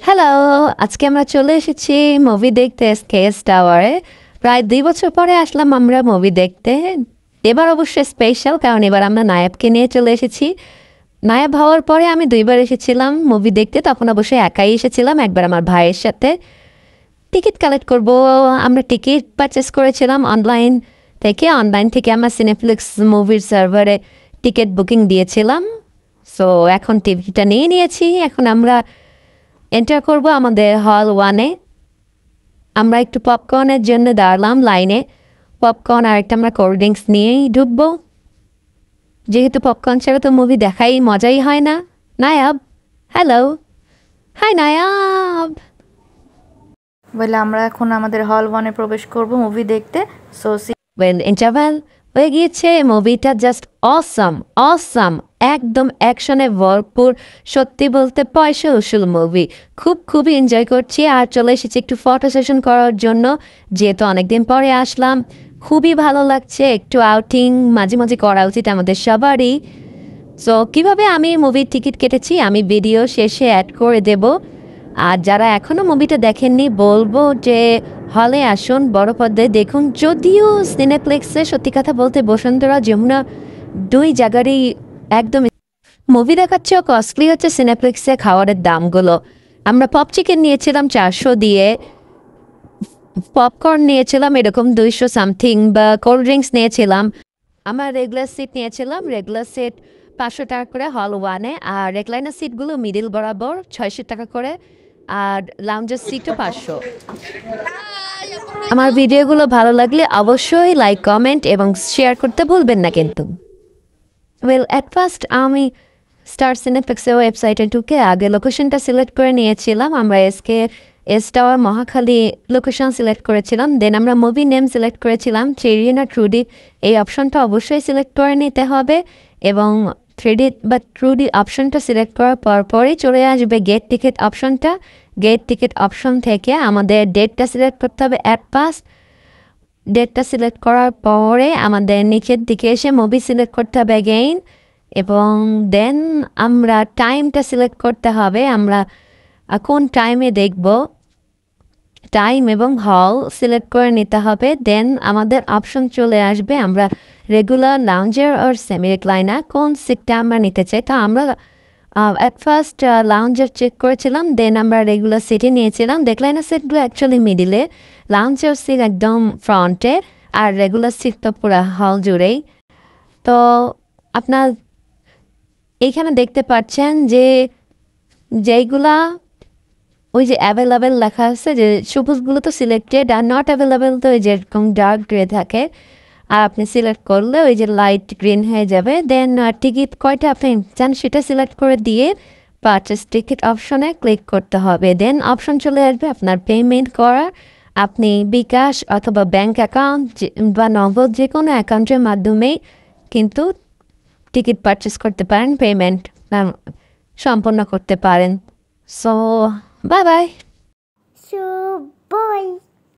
Hello, আজকে আমরা চলে এসেছি মুভি দেখতে এসকেএস টাওয়ারে। প্রায় 2 বছর পরে আসলাম আমরা মুভি দেখতে। এবার অবশ্যই স্পেশাল, কারণ এবার আমরা নায়বকে নিয়ে চলে এসেছি। নায়ব হওয়ার পরে আমি 2বার এসেছিলাম মুভি দেখতে, তখন অবশ্যই একাই এসেছিলাম, একবার আমার ভাইয়ের সাথে। টিকিট কালেক্ট করব, আমরা টিকিট পারচেস করেছিলাম অনলাইন থেকে আমরা সিনেপ্লেক্স মুভির সার্ভারে টিকিট বুকিং দিয়েছিলাম। সো এখন টিকিটটা নিয়ে নিয়েছি, এখন আমরা এন্টার করব আমাদের হল 1-এ। আমরা একটু পপকর্নের জন্য দাঁড়ালাম লাইনে। পপকর্ন আর একটা আমরা কোল্ড ড্রিঙ্কস নিয়েই ঢুকবো, যেহেতু পপকর্ন ছাড়া তো মুভি দেখাই মজাই হয় না। নায়াব, হ্যালো। হাই নায়াব। বলে আমরা এখন আমাদের হল 1-এ প্রবেশ করব মুভি দেখতে। সো ওয়েল, ইন্টারভ্যাল হয়ে গিয়েছে। মুভিটা জাস্ট অসাম অসাম, একদম অ্যাকশনে ভরপুর। সত্যি বলতে পয়সা উসুল মুভি। খুবই এনজয় করছি। আর চলে এসেছি একটু ফটো সেশন করার জন্য, যেহেতু অনেকদিন পরে আসলাম। খুবই ভালো লাগছে, একটু আউটিং মাঝে মাঝে করা উচিত আমাদের সবারই। সো কীভাবে আমি মুভির টিকিট কেটেছি আমি ভিডিও শেষে অ্যাড করে দেব। আর যারা এখনও মুভিটা দেখেননি বলবো যে হলে আসুন, বড় পর্দায় দেখুন। যদিও সিনেপ্লেক্সে সত্যি কথা বলতে বসুন্ধরা যমুনা 2 জায়গারই একদম মুভি দেখার চেয়েও কস্টলি হচ্ছে সিনেপ্লেক্সে খাবারের দামগুলো। আমরা পপ চিকেন নিয়েছিলাম 400 দিয়ে, পপকর্ন নিয়েছিলাম এরকম 200 সামথিং, বা কোল্ড ড্রিঙ্কস নিয়েছিলাম। আমার রেগুলার সিট নিয়েছিলাম, রেগুলার সিট 500 টাকা করে হল 1-এ। আর রেকলাইনার সিটগুলো মিডিল বরাবর 600 টাকা করে, আর লাউঞ্জের সিটও 500। আমার ভিডিওগুলো ভালো লাগলে অবশ্যই লাইক, কমেন্ট এবং শেয়ার করতে ভুলবেন না কিন্তু। ওয়েল, অ্যাট ফার্স্ট আমি স্টার সিনেপ্লেক্সের ওয়েবসাইটে ঢুকে আগে লোকেশনটা সিলেক্ট করে নিয়েছিলাম। আমরা S tower Mohakhali location select করেছিলাম। দেন আমরা মুভি নেম সিলেক্ট করেছিলাম 3D না 2D। এই অপশনটা অবশ্যই সিলেক্ট করে নিতে হবে, এবং 3D বা 2D অপশনটা সিলেক্ট করার পরই চলে আসবে গেট টিকিট অপশনটা। গেট টিকিট অপশন থেকে আমাদের ডেটটা সিলেক্ট করতে হবে। অ্যাট ফার্স্ট ডেটটা সিলেক্ট করার পরে আমাদের নিচের দিকে এসে মুভি সিলেক্ট করতে হবে অ্যাগেইন, এবং দেন আমরা টাইমটা সিলেক্ট করতে হবে। আমরা কোন টাইমে দেখব, টাইম এবং হল সিলেক্ট করে নিতে হবে। দেন আমাদের অপশন চলে আসবে আমরা রেগুলার, লাউঞ্জার আর সেমি রিক্লাইনার কোন সিটটা আমরা নিতে চাই। তো আমরা অ্যাট ফার্স্ট লাউঞ্জার চেক করেছিলাম, দেন আমরা রেগুলার সিটে নিয়েছিলাম। রিক্লাইনার সিটগুলো অ্যাকচুয়ালি মিডিলে, লাউঞ্জার সিট একদম ফ্রন্টে, আর রেগুলার সিট তো পুরো হল জুড়েই। তো আপনার এইখানে দেখতে পাচ্ছেন যে যেইগুলা ওই যে অ্যাভেলেবেল লেখা আছে, যে সবুজগুলো তো সিলেক্টেড, আর নট অ্যাভেলেবেল তো ওই যেরকম ডার্ক গ্রে থাকে। আর আপনি সিলেক্ট করলে ওই যে লাইট গ্রিন হয়ে যাবে। দেন টিকিট কয়টা আপনি চান সেটা সিলেক্ট করে দিয়ে পারচেস টিকিট অপশনে ক্লিক করতে হবে। দেন অপশন চলে আসবে আপনার পেমেন্ট করার। আপনি বিকাশ অথবা ব্যাংক অ্যাকাউন্ট বা নগদ যে কোনো অ্যাকাউন্টের মাধ্যমেই কিন্তু টিকিট পারচেস করতে পারেন, পেমেন্ট সম্পন্ন করতে পারেন। So bye bye. So, boy.